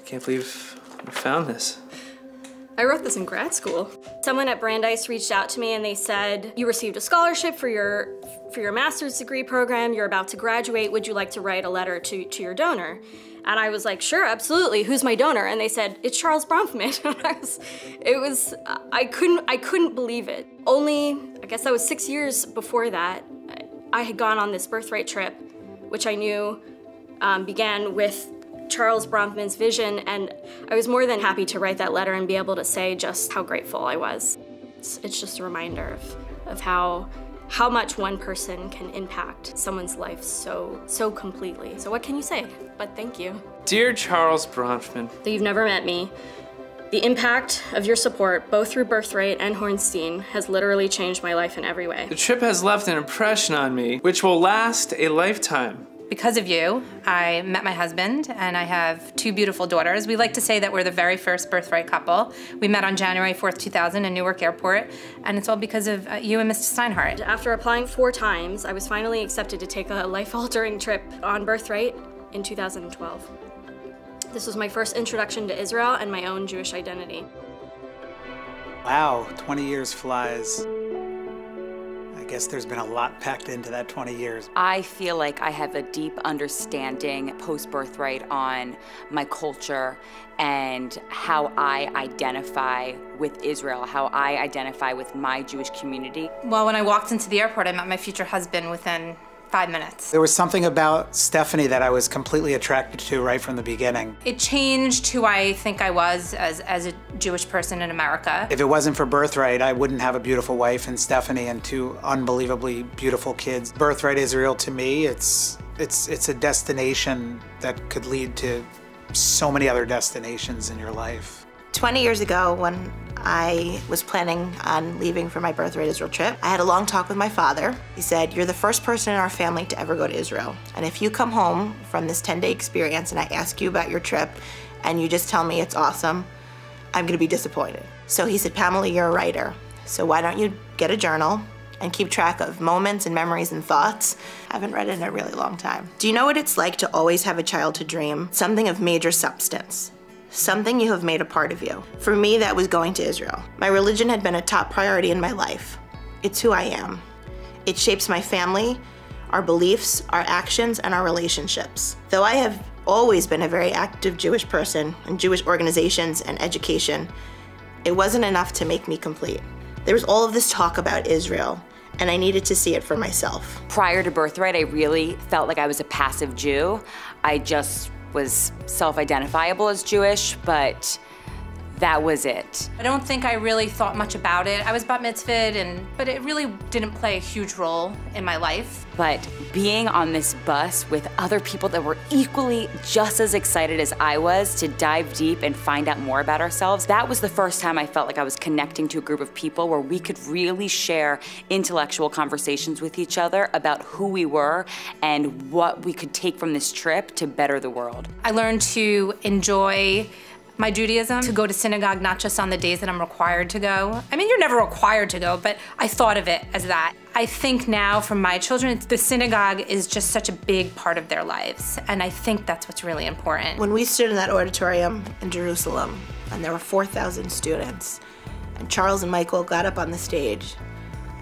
Can't believe you found this. I wrote this in grad school. Someone at Brandeis reached out to me and they said, you received a scholarship for your master's degree program, you're about to graduate, would you like to write a letter to your donor? And I was like, sure, absolutely, who's my donor? And they said, it's Charles Bronfman. I couldn't believe it. Only, I guess that was 6 years before that, I had gone on this Birthright trip, which I knew began with Charles Bronfman's vision, and I was more than happy to write that letter and be able to say just how grateful I was. It's just a reminder of how much one person can impact someone's life so completely. So what can you say? But thank you. Dear Charles Bronfman. Though you've never met me, the impact of your support, both through Birthright and Hornstein, has literally changed my life in every way. The trip has left an impression on me, which will last a lifetime. Because of you, I met my husband, and I have 2 beautiful daughters. We like to say that we're the very first Birthright couple. We met on January 4th, 2000 in Newark Airport, and it's all because of you and Mr. Steinhardt. After applying 4 times, I was finally accepted to take a life-altering trip on Birthright in 2012. This was my first introduction to Israel and my own Jewish identity. Wow, 20 years flies. I guess there's been a lot packed into that 20 years. I feel like I have a deep understanding post-Birthright on my culture and how I identify with Israel, how I identify with my Jewish community. Well, when I walked into the airport, I met my future husband within 5 minutes. There was something about Stephanie that I was completely attracted to right from the beginning. It changed who I think I was as a Jewish person in America. If it wasn't for Birthright, I wouldn't have a beautiful wife in Stephanie and 2 unbelievably beautiful kids. Birthright Israel, to me, it's a destination that could lead to so many other destinations in your life. 20 years ago, when I was planning on leaving for my Birthright Israel trip, I had a long talk with my father. He said, you're the first person in our family to ever go to Israel. And if you come home from this 10-day experience and I ask you about your trip and you just tell me it's awesome, I'm gonna be disappointed. So he said, Pamela, you're a writer. So why don't you get a journal and keep track of moments and memories and thoughts? I haven't read it in a really long time. Do you know what it's like to always have a childhood dream? Something of major substance. Something you have made a part of you. For me, that was going to Israel. My religion had been a top priority in my life. It's who I am. It shapes my family, our beliefs, our actions, and our relationships. Though I have always been a very active Jewish person in Jewish organizations and education, it wasn't enough to make me complete. There was all of this talk about Israel, and I needed to see it for myself. Prior to Birthright, I really felt like I was a passive Jew. I just was self-identifiable as Jewish, but that was it. I don't think I really thought much about it. I was bat mitzvahed, but it really didn't play a huge role in my life. But being on this bus with other people that were equally just as excited as I was to dive deep and find out more about ourselves, that was the first time I felt like I was connecting to a group of people where we could really share intellectual conversations with each other about who we were and what we could take from this trip to better the world. I learned to enjoy my Judaism, to go to synagogue not just on the days that I'm required to go. I mean, you're never required to go, but I thought of it as that. I think now for my children, the synagogue is just such a big part of their lives, and I think that's what's really important. When we stood in that auditorium in Jerusalem, and there were 4,000 students, and Charles and Michael got up on the stage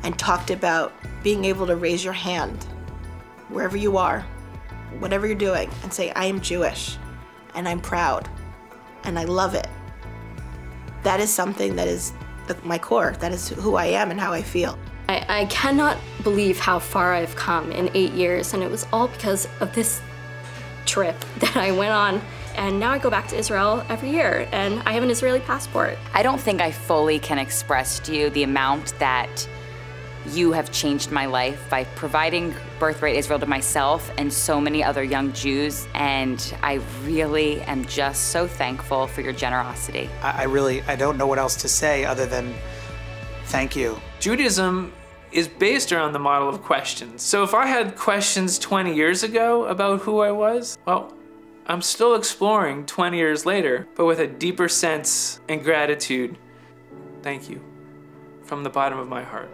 and talked about being able to raise your hand wherever you are, whatever you're doing, and say, I am Jewish, and I'm proud. And I love it. That is something that is my core. That is who I am and how I feel. I cannot believe how far I've come in 8 years, and it was all because of this trip that I went on. And now I go back to Israel every year, and I have an Israeli passport. I don't think I fully can express to you the amount that you have changed my life by providing Birthright Israel to myself and so many other young Jews, and I really am just so thankful for your generosity. I don't know what else to say other than thank you. Judaism is based around the model of questions. So if I had questions 20 years ago about who I was, well, I'm still exploring 20 years later, but with a deeper sense and gratitude. Thank you from the bottom of my heart.